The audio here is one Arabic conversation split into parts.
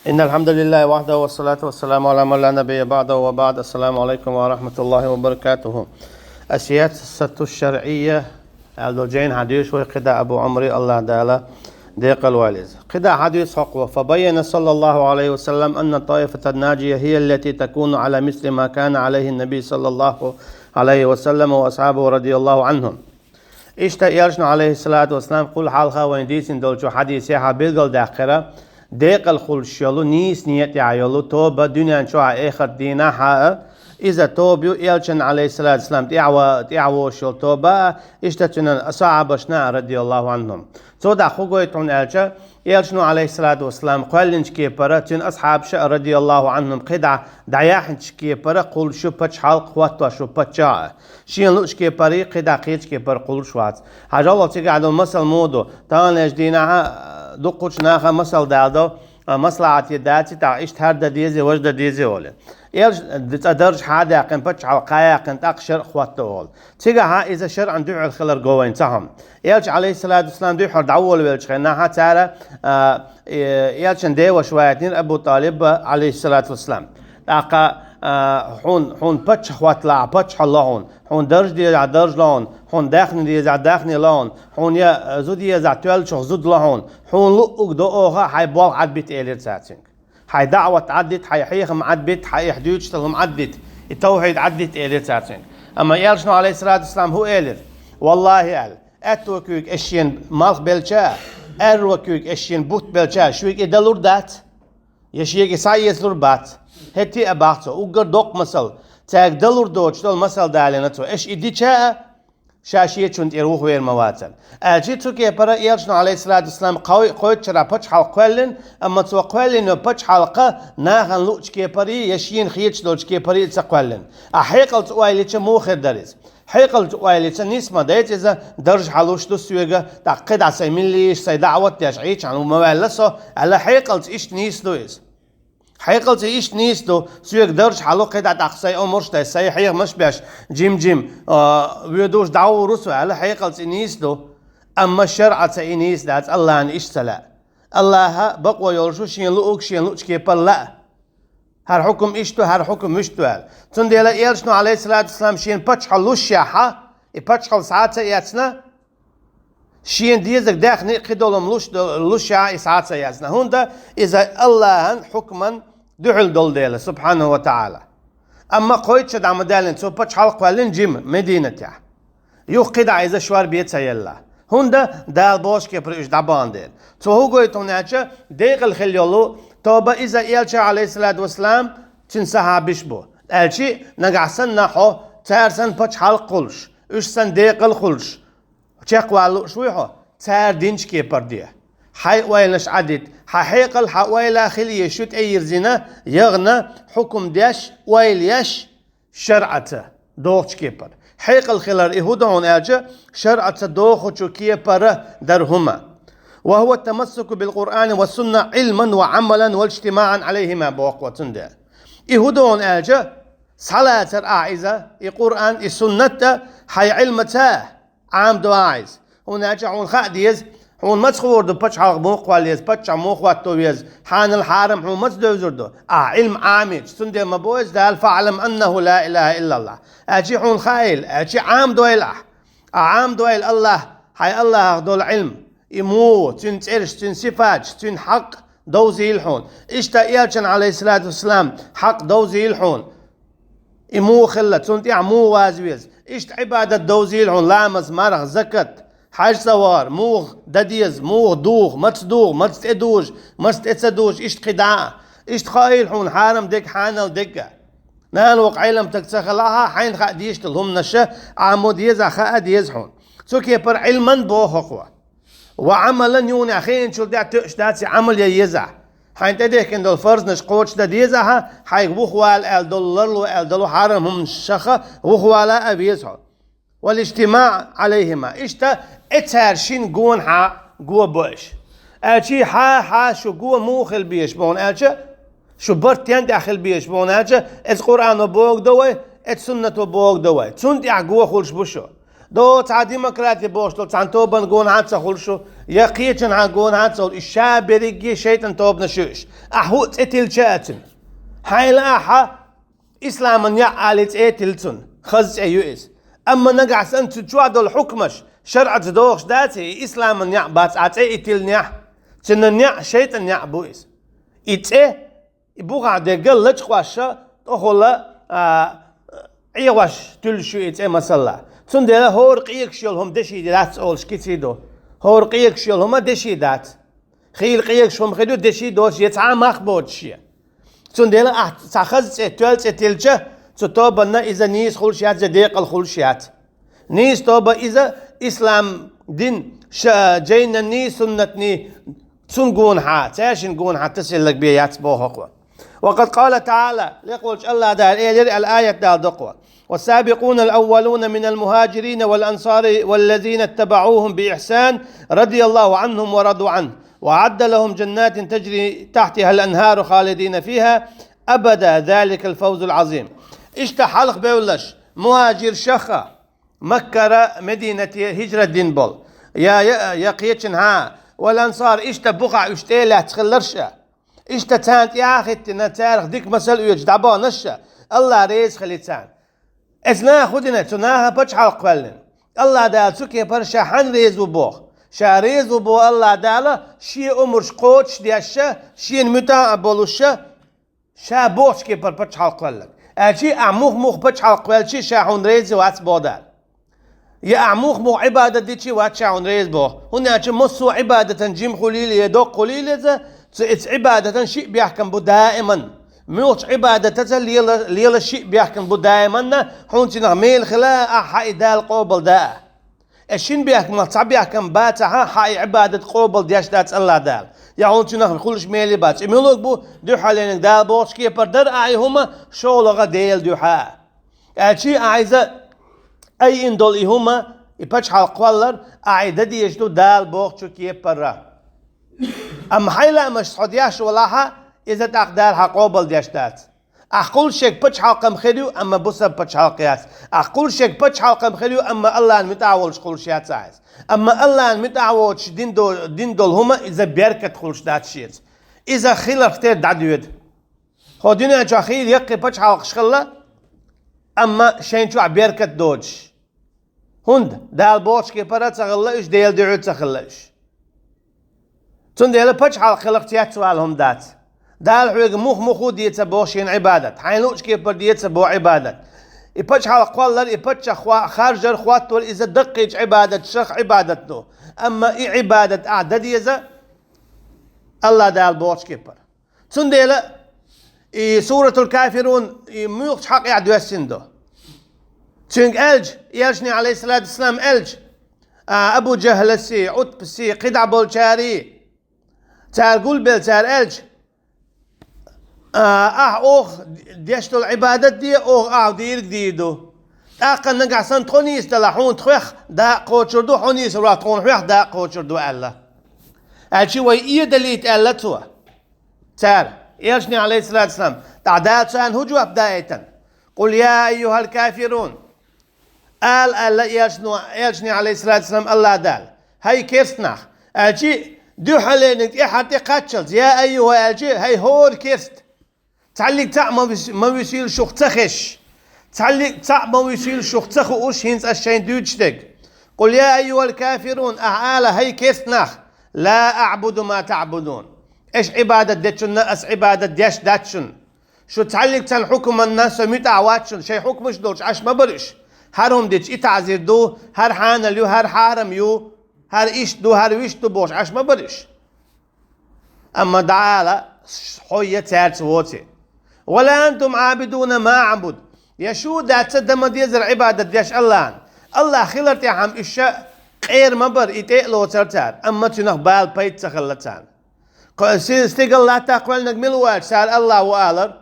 إن الحمد لله وحده والصلاة والسلام على من لا نبي بعده وبعد. السلام عليكم ورحمة الله وبركاته. السياسة الشرعية الدوجين حديث وقدا أبو عمري الله تعالى ديق الوالز قدا حديث حقوة. فبين صلى الله عليه وسلم أن الطائفة الناجية هي التي تكون على مثل ما كان عليه النبي صلى الله عليه وسلم وأصحابه رضي الله عنهم. إشتا يرشن عليه الصلاة والسلام قل حالها وينديسين دولشو حديثيها بيلغل داخرة ديق الخلش يلو نيس نيت يعيلو توبة دنيا شو آخر دينا حقا إذا توبيو يلشن عليه الصلاة والسلام تعوى شو توبة إشتتنا صعبشنا رضي الله عنهم. تودا خوغويتون ألشا يلشنو عليه الصلاة والسلام قلنش كيبرا تن أصحاب شا رضي الله عنهم قدع دعياحنش كيبرا قول شو بچ حلق واتوا شو بچا شين لوش كيبري قدع قيتش كيبر قول شوات حاجة الله تيقعدو المثل مودو تانيش ديناها دقوش ناخا مثل دالدو مصلحة يداتي تا إشت هردا ديزي وجدا ديزي ولي يلش درج حادا قن بچ حلقايا قن تقشر خواتو ول تيقعها إذا شرعا دعو الخلر قوين تهم يلش عليه الصلاة والسلام دعو حرد عول ويلش خيناها تارا يلشن ديوة شويتين أبو طالب عليه الصلاة والسلام تاقا حون بچ خوات لا بچ حلون حون درج دي على درج لون حون داخني دي على داخني لون حون يا زودي على توال شو زود لون حون لقق دوها حي بال عد بيت إيلر ساتين حي دعوة عدت حي حيخم عدت حي حدود شتلهم عدت التوحيد عدت إيلر ساتين أما يالشنو عليه الصلاة والسلام هو إيلر والله قال أتوكيك أشين مالك بلشا أروكيك أشين بوت بلشا شويك إدلور دات يشيك سايس لور بات هتي أباحته وقر دوق مسل تاك دلور دوش دول مسل دالينتو إيش إدي شاء شاشية چونت إروح وير مواتن أجي توكي برا يالشنو عليه الصلاة والسلام قويت شرا بچ حلق قوالن أما تو قوالن و بچ حلقة ناغن لوچ كي بري يشين خيش دوش كي بري تسا قوالن أحيقل تقوالي چه موخر داريز حيقل تقوالي چه نسمة دايت إذا درج حلوش دو سويقة تقيد عسيمين ليش سي دعوت يشعيش عنو موالسو على حيقل إيش نيس دويز حيقل إيش نيس دو سويق درج حلو قيد تقصي أمرش تاي سي حيق مش باش جيم ويدوش دعو رسو على حيقل نيس دو أما الشرع تاي نيس دات الله عن إيش سلا الله بقوى يولشو شين لؤك شين لؤك كيبال لا هر حكم إشتو هر حكم مشتو هل تندي لا يلشنو عليه الصلاة والسلام شين بچ حلوش شاحة بچ حل ساعة ياتنا شين ديزك داخل قدولم لوش شاحة ساعة ياتنا هوندا إذا الله حكما دعل دول ديلا سبحانه وتعالى أما قويت شد عم دالين سو بچ حلق والين جيم مدينة يا يو قدع إذا شوار بيت سيلا هوندا دال بوش كبر إش دابان ديل سو هو قويتون ناتشا ديق الخليولو توبا إذا إلشا عليه الصلاة والسلام تنسها بشبو ألشي نقعسن نحو تارسن بچ حلق قلش إش سن ديق الخلش چاق والو شويحو تار دينش كيبر ديه حي ويلش عدد حيقل حويلا خليه شوت أي زنا يغنى حكم داش ويليش شرعته دوغش كيبر حيقل خلال إهودون أجا شرعته دوغش كيبر درهما وهو التمسك بالقرآن والسنة علما وعملا واجتماعا عليهما بوقوة ده إهودون أجا صلاة الأعزة القرآن السنة حي علمته عام دواعز هنا عون خاديز هون مسخور دو بچ حلق موقواليز بچ موقواتويز حان الحارم هون مس دوزردو علم عامج سندي مبوز دال فعلم أنه لا إله إلا الله أجي هون خايل أجي عام دويل عام دويل الله حي الله دول علم إمو تن ترش تن صفات تن حق دوزي الحون إشتا إيالشن عليه الصلاة والسلام حق دوزي الحون إمو خلة تن تعمو وازويز إشت عبادة دوزي الحون لامز مرغ زكت حاج سوار موغ دديز موغ دوغ متصدوغ متصدوج متصدوج إشت قدعة إشت خايل حون حارم ديك حانل ديكا نال وقع علم تكسخلاها حين خا ديشتل هم نشا عمود يزع خا ديز حون سو كيبر علما بو حقوة وعملا يوني أخين شو دع تشتاتي عمل يزع حين تديك إن دول فرز نش قوتش ديزها حي وخوال ال دولار ال دولار حارم هم شخة وخوالا أبيزها والاجتماع عليهما إشتا اتهرشين قون حا قوة بوش أشي حا شو قوة موخل بيش بون أشي شو برتين داخل بيش بون أشي إز قرآن بوغ دوي إز سنة بوغ دوي تون دي قوة خلش بوشو دو تا ديمقراطي بوش دو تان توبن جون هاتsa خلشو يقيتن ها جون هاتsa الشابريجي شيطان توب نشوش أحوت اتل شاتن حيلا أحا إسلاما يعالت اتلتن خز أيوئس أما نقعس أنت تجواد الحكمش شرعة دوخش داتي إسلاما يع بات عتي اتل نيح تن نيح شيطان يع بويس إتي بوغا دقل لتخواشا تخولا عيواش تلشو إتي مسلا تندلا هور قيك شيلهم دشي دات أولش كتيدو هور قيك شيلهم دشي دات خيل قيك شوم خدو دشي دوش يتعا مخبوط شيء تندلا تاخذ تولت تلجة تتوبنا إذا نيس خلشيات زديق الخلشيات نيس توبا إذا إسلام دين جينا نيس سنتني تنقون ها تاشن قون ها تسلك بيات بوهقوا وقد قال تعالى ليقول الله دار الآية دار دقوة والسابقون الأولون من المهاجرين والأنصار والذين اتبعوهم بإحسان رضي الله عنهم ورضوا عنه وأعد لهم جنات تجري تحتها الأنهار خالدين فيها أبدا ذلك الفوز العظيم اشتحلق بيولش مهاجر شخا مكة مدينة هجرة دينبول يا قيتشن ها والأنصار اشتا بقع اشتيلة تخلرشا اشتا تانت يا أخي تاريخ ديك مسألة يجدعبا نشا الله ريز خليتان اسنا خدنا تناها بچحال قبلن الله دال سكي برشا حن ريز وبوخ شا ريز وبو الله دال شي عمرش قوتش دياشا شي متاع بولوشا شا بوخش كي بچحال قبلن اجي اعموخ موخ بچحال قبلشي شا حن ريز واتس بودال يا اعموخ مو عبادة ديتشي واتشا حن ريز بو هنا مصو عبادة جيم خليل يدوق خليل اتس عبادة شيء بيحكم بو دائما موت عبادة ليلا الشيء بيحكم بو دائما حونتنا ميل خلا حي دال قوبل دا الشين بيحكم صعب بيحكم باتها حي عبادة قوبل دياش دات الله دال يا حونتنا كلش ميلي بات ميلوك بو دو حالين دال بوش كي بردر اي هما شولغا ديل دو حا اشي عايزه اي اندول هما يباتش حال قوالر عايده ديشتو دال بوش كي برا أما حيلا مش صدياش ولاها إذا تقدر حقوبل ديشتات أقول شيء بتش حلقة مخديو أما بص بتش حلقيات أقول شيء بتش حلقة مخديو أما الله متعولش كل شيء عايز أما الله متعولش دين دول هما إذا بيركت كل شيء شيء إذا خيل اختار دعيود خدينا جاخيل يقي بتش حلقة شغلة أما شين شو بيركت دوج هند دال بوش كي برا تغلش ديل دعود تغلش تنديل بتش حال خلقتيات سؤالهم دات دال حوق مخو ديت بوشين عبادة حينوش كيف بديت بو عبادة يبتش حال قولر يبتش خارج الخوات وال إذا دقيج عبادة شخ عبادته أما إي عبادة أعداد يزا الله دال بوش كيبر تنديل سورة الكافرون ميوخش حق يعدو السندو تنق ألج يلجني عليه الصلاة والسلام ألج أبو جهل السي عتب السي قدع بولشاري تار قول بيل تار ألج أوخ ديشتو العبادة دي أوخ ديرك ديدو أقل نقع سنتخونيس دلحون تخوخ دا قوتشردو حونيس راتخون خوخ دا قوتشردو ألا ألشي وي إيه دليت ألا توا تار يرشني عليه الصلاة والسلام تعداد سان هجو بداية قل يا أيها الكافرون ألا يرشني عليه الصلاة والسلام الله دال هاي كيرستناخ ألشي دو حلينك إحتي قاتشلت يا أيها الجي هاي هور كيرست تعلق تاع ما ويسيل شوخ تخش تعلق تاع ما ويسيل شوخ تخوش هينز الشين دوتشتك قل يا أيها الكافرون أعالى هاي كيرستناخ لا أعبد ما تعبدون إيش عبادة ديتشن أس عبادة ديش داتشن شو تعلق تاع حكم الناس متعواتشن شي حكمش دوش عش ما برش هرهم ديتش إتعزير دو هر حانل يو هر حارم يو هر إيش دو هر ويش دو بوش عش ما برش أما دعالة حوية تارت ووتي ولا أنتم عابدون ما عبد يشو دا تصدم ديزر عبادة ديش الله خلرت يا عم إشاء غير مبر إتقلو ترتار أما تنخ بال بيت تخلتان استيقل لا تقبل نك ملواج سال الله وآلر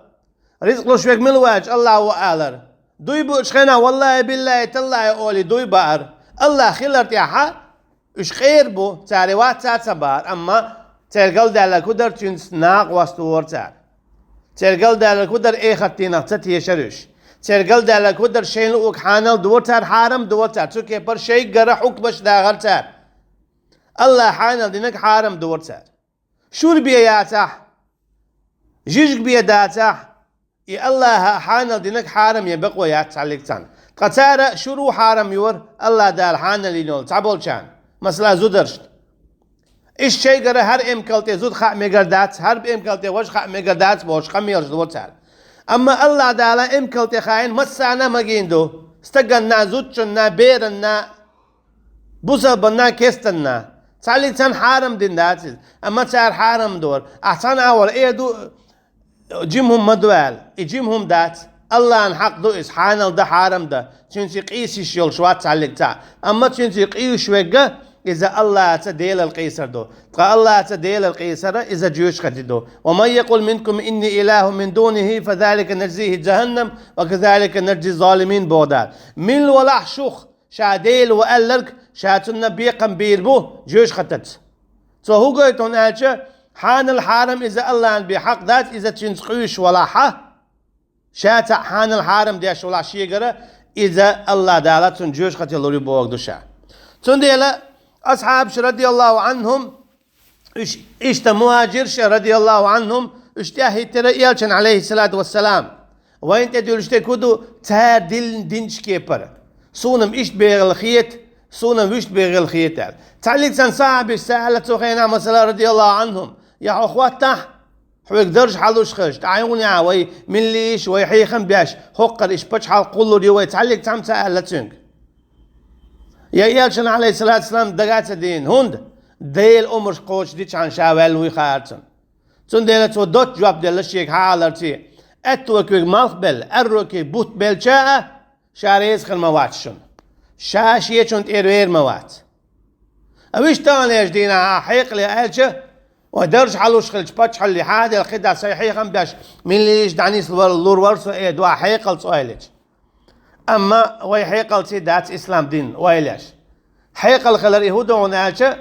رزق لو شويك ملواج الله وآلر دوي بوشخنا والله بالله تالله أولي دوي بار الله خلرت يا حا إش خير بو تاريوات تاتبار أما ترقل دالا كدر تنس ناق واستور تار ترقل دالا كدر إيه خطينا تتيه شرش سيرقل دالك ودر شين لوك حانل دورتار حارم دورتار تسوكي بر شيء قرا حكمش داغرتار الله حانل دينك حارم دورتار شور بياتح جيجك بيداتح يا الله حانل دينك حارم يبقوا ياتعلق تان قتارة شروع حارم يور الله دال حانل ينول تعبول شان مثلا زودرشت إيش شيء قرا هر إمكالتي زود خا مقردات هر بإمكالتي وش خا مقردات بوش خميرش دورتار أما الله دالا إمكالتي خاين مسانا مجيندو استقلنا زودشنا بيرنا بوسبنا كيستنا تعلق تان حارم دين داتل أما تار حارم دور أحسن أول إيه دو جيمهم مدوال يجيمهم دات الله ان حق دو إس حانل ده حارم ده تنسي قيسي شيول شوات تعلق تا أما تنسي قيوش وقا إذا الله تديل القيسر دو قال الله تديل القيسر إذا جيوش خددو ومن يقول منكم إني إله من دونه فذلك نجزيه جهنم وكذلك نجزي الظالمين بودات من ولا شوخ شاديل وقالك شاتنا بيقم بيربو جيوش خدت تو هو قلتون آجا حان الحارم إذا الله بحق ذات إذا تنسقيش ولا حا شات حان الحارم ديش ولا شيء إذا الله دالت جيوش خدت اللوري بوغ دوشا تنديلا أصحاب رضي الله عنهم إشت مهاجر رضي الله عنهم اشتهي ترى عليه الصلاة والسلام وين تدول اشتكودو تار دينش كيبر سونم إشت بيغل خيت سونم وشت بيغل خيت تعليق سن صاحب سألت سخينا مثلا رضي الله عنهم يا أخواتنا حوك درج حلوش خش تعيون يا وي من ليش وي حيخم بيش حقر إش بتش حال قولو ديوي تعليق تام سألت سنك يا يالشن عليه الصلاة والسلام دقات دين هند ديل أمرش قوش ديش عن شاوال ويخارتن تون ديلت ودوت جواب ديل الشيك حالرتي اتوكي مالخبل اروكي بوت بل شاء شاريز خل مواتشن شاشيه چون ايروير موات اويش تاني اجدينا حيق لي الچه ودرج حلوش خلج باتش حلي حادي الخدا صحيح خم باش من ليش دانيس لور ورسو ايه دوا حيقل سؤالج اما وي حيقل سي دات اسلام دين ويلاش حيقل خلر يهود ونالچه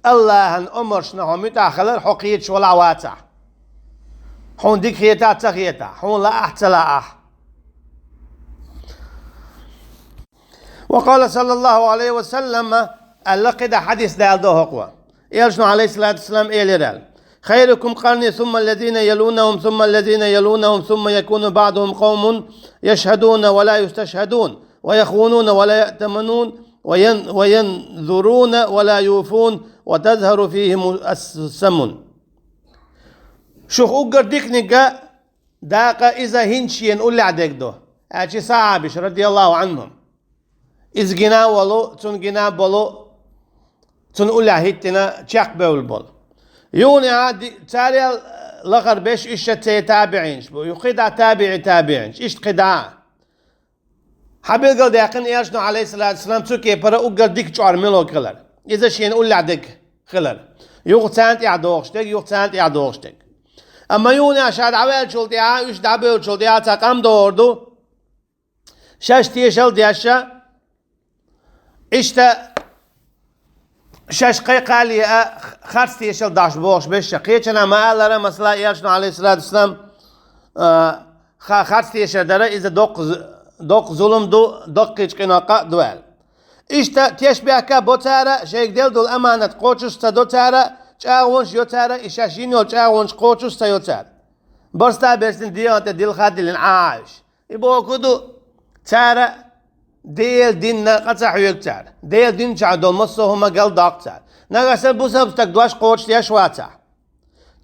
الله ان امرش نهم متاخلر حقيت ولا واتع حون ديك خيتا تخيتا حون لا احتلا وقال صلى الله عليه وسلم اللقد حديث دال دو هقوة يلشنو عليه الصلاة والسلام إلى خيركم قرني ثم الذين يلونهم ثم الذين يلونهم ثم يكون بعضهم قوم يشهدون ولا يستشهدون ويخونون ولا يأتمنون وينذرون ولا يوفون وتظهر فيهم السمن شوخ أقر ديكنيكا داقا إذا هنشين أولي عديك دو أجي صحابش رضي الله عنهم إذ جنا ولو تون جنا بلو تون أولي هيتنا تشاق بول بول يوني عادي تاري لغر بيش إيش تتابعينش يقيد تابعينش إيش قداع حبيل قال داقن إيشنو عليه الصلاة والسلام تسوكي برا أقر ديك شعر ملو كلر إذا شين أولي عديك خلر يغتانت يعدوغشتك أما يوني عشان عوال شلتيها إيش دعبيل شلتيها تقام دوردو شاش تيشل دياشا إشتا شاش قيقالي خرس تيشل داش بوش بشا قيتنا ما قال لنا مثلا ياشنو عليه الصلاة والسلام خرس تيشل دارا إذا دوق ظلم دوق قيقناقا دوال إشتا تيش بيكا بوتارا شيك ديل دول أمانة قوچوستا دوتارا چاونش يوتارا إشاشين يول چاونش قوچوستا يوتارا برستا بيستن ديانتا ديل خادي لنعاش يبو كدو تارا ديل دين قطع يكتر ديل دين شعدول مصهم قال دكتور نغسل بوسب تقدواش قوش تيش واتع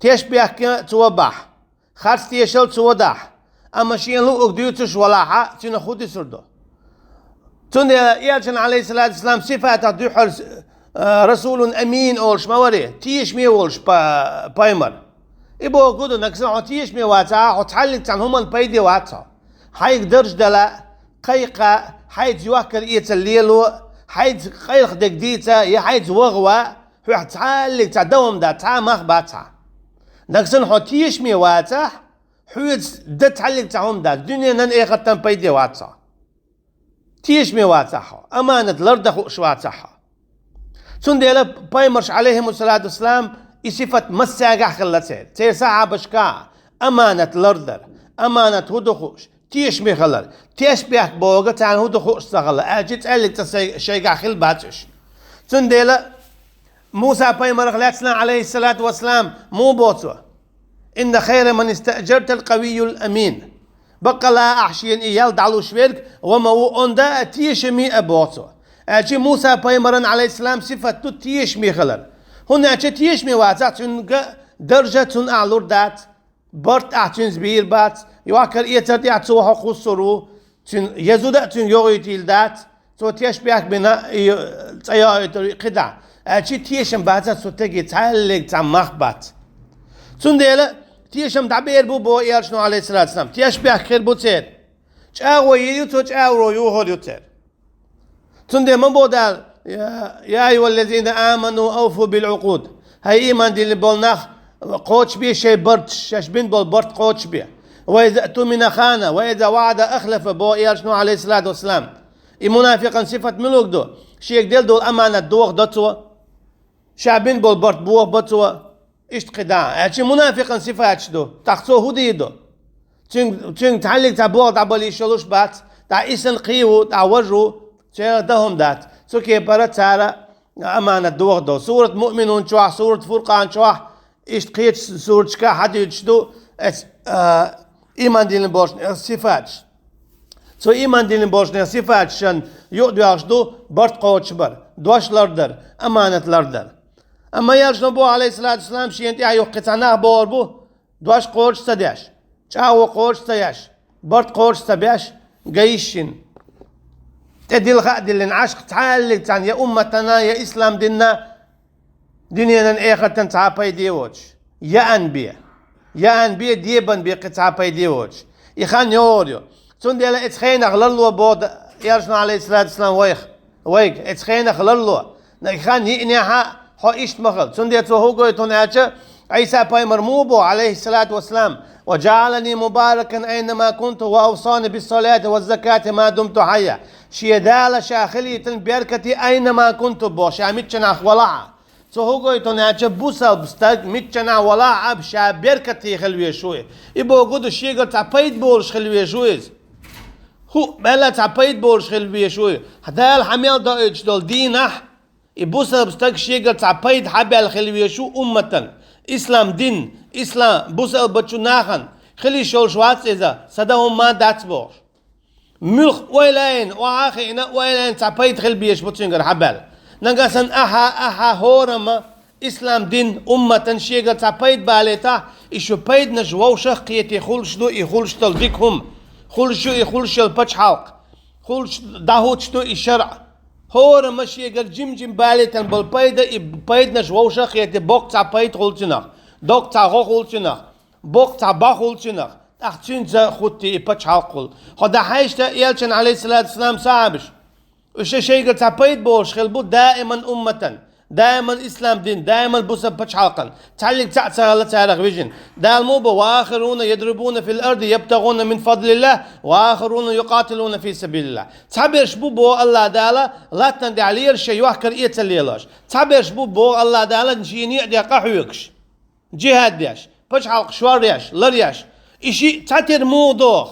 تيش بيحكي توبح خرس تيشل تودح اما شين لو اقديوتش ولا حق تينا خودي سردو تون يالشن عليه الصلاة والسلام صفات دوحر رسول امين اولش موري تيش مي اولش بايمر يبو قدو نكسن تيش مي واتع وتحلق عن هم البيدي واتع حيك درج دلا قيقة حيث يوكل إيت الليلو حيث قيق دقديتا يحيث وغوة هو تعالك تعدوم دا تعمخ باتا نكسن حوتيش مي واتح حيث دا تعلق تعهم دا الدنيا نن إيقتن بيدي واتح تيش مي واتح أمانة لردخ شواتح سنديلا بايمرش عليهم الصلاة والسلام إصفة مساقح خلتين تيساعة بشكا أمانة لردر أمانة هدخوش تيش ميخلر تيش بيك بوغا تان هو دخوش سغل اجيت عليك شيء خل باتش تنديلا موسى بيمرخ عليه الصلاة والسلام مو بوتو إن خير من استأجرت القوي الأمين بقى لا أحشين إيال دعلو شويرك وما هو أندا تيش مي أبوتو أجي موسى بيمرن عليه السلام صفة تيش مي خلر هنا تيش مي واتات درجة أعلور دات برت أعتن زبير بات يواكر إيتر يعتو حقو السرو يزود تن يوغيتيل دات تو تيش بيك بنا تيايتر قدع أجي تيشم باتات سو تجي تعلق تعمخ بات تنديلا تيشم تعبير بو يارشنو عليه الصلاة والسلام تيش بيك خير بو تير تشاو يريو تو تشاو يوهو تير تندي من بودال يا أيها الذين آمنوا أوفوا بالعقود هاي إيمان دي اللي بولناخ قوتش بيه شي برد شاشبين بول برد قوتش بيه وإذا أتمنى خانة وإذا وعد أخلف بو يارشنو عليه الصلاة والسلام منافقا صفة ملوك دو شيك ديل دول أمانة دوغ دوتوا شعبين بول برد بوغ بطوا إشت قداع أشي منافقا صفة دو تخصو هدي دو تشين تعلق تبوغ تعبالي شلوش بات تع إسن قيو تع وجهو تشين دهم دات سو كي برات سارة أمانة دوغ دو سورة مؤمنون شوح سورة فرقان شوح إشت قيت سورة شكا حد يجدو إيمان دين بوشن صفات سو إيمان دين بوشن صفات شن يقدو يعشدو برد قوتش بر دوش لردر أمانة لردر أما يرجع بو عليه الصلاة والسلام شيء أنت أيوة قطعناه بور بو دوش قوتش تديش شاو قوتش تياش برد قوتش تبيش جيشين تدل خادل عشق تعلق تان يا أمتنا يا إسلام ديننا آخر تنتعبي ديوتش يا أنبياء ديبن بقطعبي ديوتش يخان يوريو تندي لا اتخين غللو بود يرجع عليه الصلاة والسلام ويك اتخين غللو نخان ينها هو إيش مخل تندي توهوجو تناجى عيسى بايمر موبو عليه الصلاة والسلام وجعلني مباركا أينما كنت وأوصاني بالصلاة والزكاة ما دمت حيا شيدال شاخلي تنبيركتي أينما كنت بو شامتشنا ولع توهوجو تناجى بوسل بستاج متشنا ولع بشابيركتي خلوي شوي يبو قدو شيغل تعبيد بولش خلوي شوي هو بلا تعبيد بولش خلوي شوي هذا الحميل دايج دول دينح يبوسل بستاج شيغل تعبيد حبل خلوي شو أمة إسلام دين إسلام بوسل بتشو ناخن خلي شول شواتس إذا صدهم ما داتبور ملخ ويلين وآخينا ويلين تعبيد خل بيش بتشنجر حبل نقصن أها هورما إسلام دين أمة شيغا تعبيد باليتا إشو بيد نجوو شخيت يخولش دو يخولش تلديكهم خولشو يخولش البتش حلق خولش داهوتش دو الشرع هورما شيغا جم باليتا بيد نجوو شخيت بوك تعبيد خولتنا دوك تعغو خولتنا بوك تعبا خولتنا أختين زا خوتي البتش حلق هذا حيشتا يالشن عليه الصلاة والسلام صعبش وش شيء قلت عبيد بوش خلبو دائما أمة دائما إسلام دين دائما بوسا بتش حلقا تعلق تعتها لا تعرف فيجن دالموبا وآخرون يضربون في الأرض يبتغون من فضل الله وآخرون يقاتلون في سبيل الله تعبيرش بو الله دالا لا تندي عليه شيء يوحكر إيتا ليلاش تعبيرش بو الله دالا نجيني دي قحويكش جهاد ديش بتش حلق شوارياش لرياش إشي تعتر مو دوخ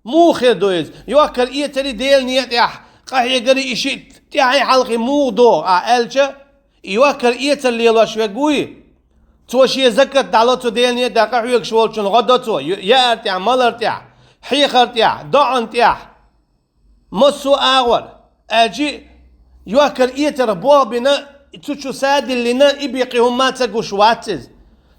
مو خير دويز يوحكر إيتا لي ديل نيت يح قاعي قري إشي تاعي حلقي موضوع ألشة يوكر إيتا اللي الله شوي قوي تو شي زكت دعلتو ديالني داقا حيوك شوال شون غدتو يا ارتيع مال ارتيع حيخ ارتيع ضع ارتيع مسو آور أجي يوكر إيتا ربوه بنا تشو سادي اللي نا إبيقي هم ما تساقو شواتز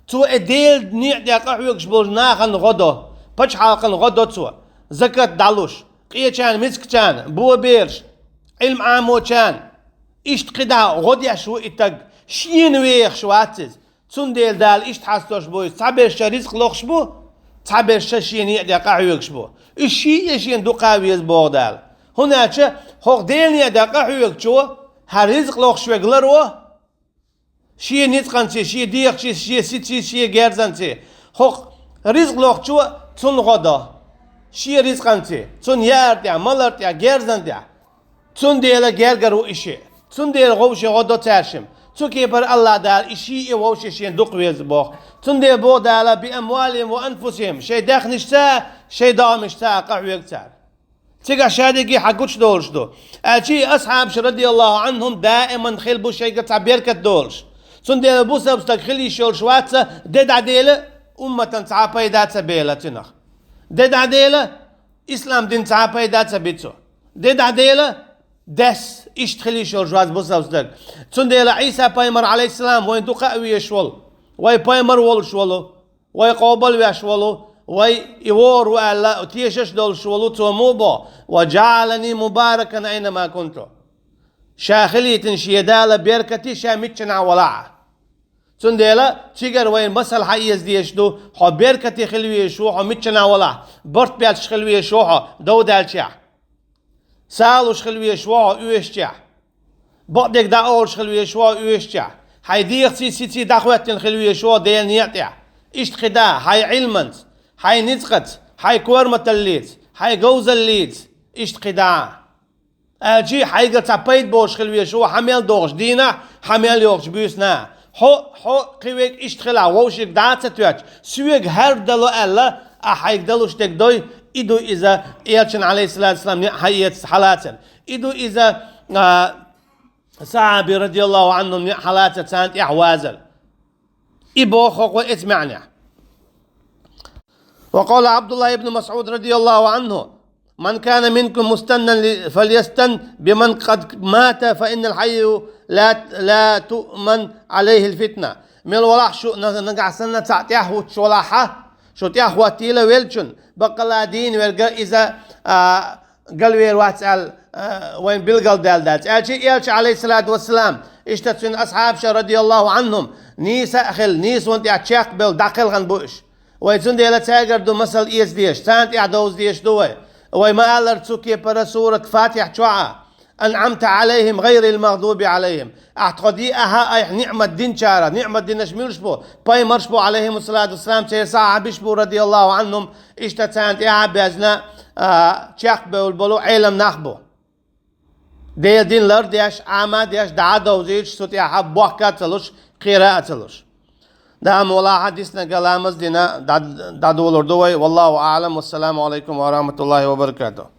تو اديل نيع داقا حيوك شبول ناخن غدو بچ حلقن غدتو زكت دعلوش قيه كان مسك كان بو بيرش علم عامو كان اشت قدا غديا شو اتق شين ويخ شواتز تنديل دال اشت حاستوش بو تعبيرش رزق لوخش بو تعبيرش شين يدي قاعيوكش بو الشي يشين دو قاويز بو دال هناك هوق ديل يدي قاعيوك شو هرزق لوخش ويغلرو شي نيتقنتي شي ديخشي شي سيتشي شي جيرزنتي هوق رزق لوخ شو تن غدا شي رزقنتي تون يارتيا مالرتيا جيرزنتيا تون ديلا جيرجرو إشي تون ديلا غوشي غدا ترشم تسكي بر الله دال إشي ووشيشين دق ويزبوخ تندي بو دال بأموالهم وأنفسهم شي داخنشتا شي دامشتا قهوة كتار تيجا شادقي حقوش دولش دو أشي أصحاب رضي الله عنهم دائما خلبو شي قطع بيركة دولش تندي بوسا بستك خلي شول شواتسا ديد عديلة أمة تعابي داتسا بيلا تنخ ديد عديلة إسلام دين تعابي داتسا بيتسو ديد عديلة دس اشتخلي شول جواز بوسا بستك تندي عيسى بايمر عليه السلام وين دقا ويشول وي بايمر وول شولو وي قوبل ويشولو وي يور ولا تيشش دول شولو توموبو وجعلني مباركا اينما كنت شاخلي تنشيدالا بيركتي شامتشنا ولع تنديلا تيجر وين مسل حيز ديشدو حو بيركتي خلوي شو حو متشنا ولع برت بيالش خلوي شو حو دو دالشا سالوش خلوي شو حو اويشتيا بقدك دا اولش خلوي شو اويشتيا حيديق سي داخواتن خلوي شو ديال نياتيا اشت خدا هاي علمنت هاي نزقت هاي كورمة الليت هاي جوز الليت اشت قداع اجي هاي قلت عبيد بوش خلوية شو حمل دوغش دينا حمل يوغش بيسنا حو قويك اشت خلا ووشك داعت ستواتش سويك هر دلو ألا هاي دلوش تكدوي إدو إذا إيالشن عليه الصلاة والسلام هاي حالاتن إدو إذا صحابي رضي الله عنهم حالات سانت إحوازل إبو خوكو اسمعني وقال عبد الله بن مسعود رضي الله عنه من كان منكم مستنا فليستن بمن قد مات فإن الحي لا تؤمن عليه الفتنة من الولاح شو نقع سنة تعتيه وتشولاحة شو تيه واتيلا ويلشن بقلا دين ورقا إذا قلوير واتسأل وين بلقل دال دات إلش عليه الصلاة والسلام اشتتسن أصحاب رضي الله عنهم نيس أخل نيس وانت اتشاق بل داخل غنبوش ويتون ديلا تاجر دو مسل إيس ديش تانت إعدوز ديش دوي وما ألر تسوكي برا سورة فاتح شعا أنعمت عليهم غير المغضوب عليهم أعتقدي أها أي نعمة دين شارة نعمة دين نشميلش بو باي مرشبو عليهم الصلاة والسلام تي صاحبش بو رضي الله عنهم إشتا تانت إعا بيزنا تشاق بولبولو علم نخبو ديل دين لر ديش عاما ديش دعا وزيش سوتي أها بوحكا تلوش قراءة تلوش دام ولا حديثنا كلامز دينا دادولور دوي والله أعلم والسلام عليكم ورحمة الله وبركاته.